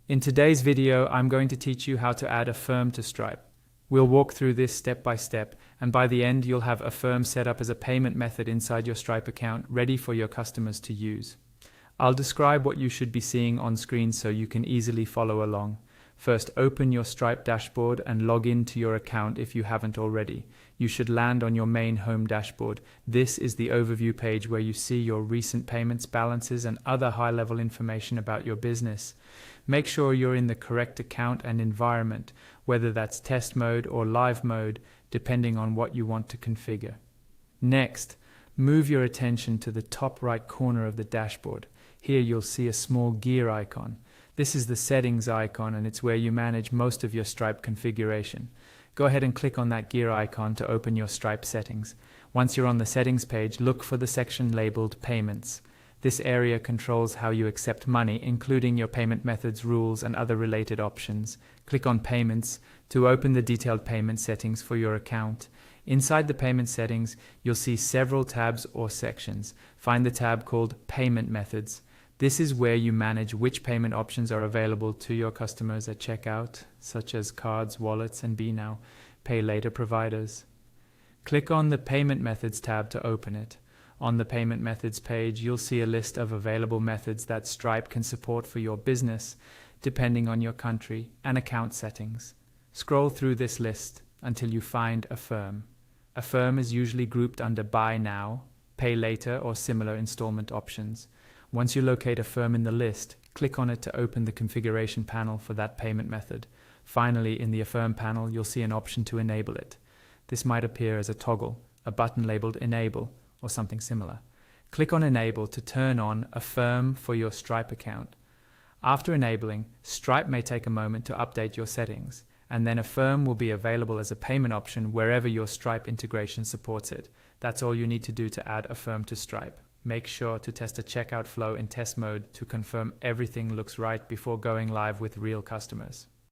In today's video, I'm going to teach you how to add Affirm to Stripe. We'll walk through this step by step, and by the end, you'll have Affirm set up as a payment method inside your Stripe account, ready for your customers to use. I'll describe what you should be seeing on screen so you can easily follow along. First, open your Stripe dashboard and log into your account if you haven't already. You should land on your main home dashboard. This is the overview page where you see your recent payments, balances, and other high-level information about your business. Make sure you're in the correct account and environment, whether that's test mode or live mode, depending on what you want to configure. Next, move your attention to the top right corner of the dashboard. Here you'll see a small gear icon. This is the settings icon, and it's where you manage most of your Stripe configuration. Go ahead and click on that gear icon to open your Stripe settings. Once you're on the settings page, look for the section labeled Payments. This area controls how you accept money, including your payment methods, rules, and other related options. Click on Payments to open the detailed payment settings for your account. Inside the payment settings, you'll see several tabs or sections. Find the tab called Payment Methods. This is where you manage which payment options are available to your customers at checkout, such as cards, wallets, and Be Now, Pay Later providers. Click on the Payment Methods tab to open it. On the Payment Methods page, you'll see a list of available methods that Stripe can support for your business, depending on your country and account settings. Scroll through this list until you find Affirm. Affirm is usually grouped under Buy Now, Pay Later, or similar installment options. Once you locate Affirm in the list, click on it to open the configuration panel for that payment method. Finally, in the Affirm panel, you'll see an option to enable it. This might appear as a toggle, a button labeled Enable, or something similar. Click on Enable to turn on Affirm for your Stripe account. After enabling, Stripe may take a moment to update your settings, and then Affirm will be available as a payment option wherever your Stripe integration supports it. That's all you need to do to add Affirm to Stripe. Make sure to test a checkout flow in test mode to confirm everything looks right before going live with real customers.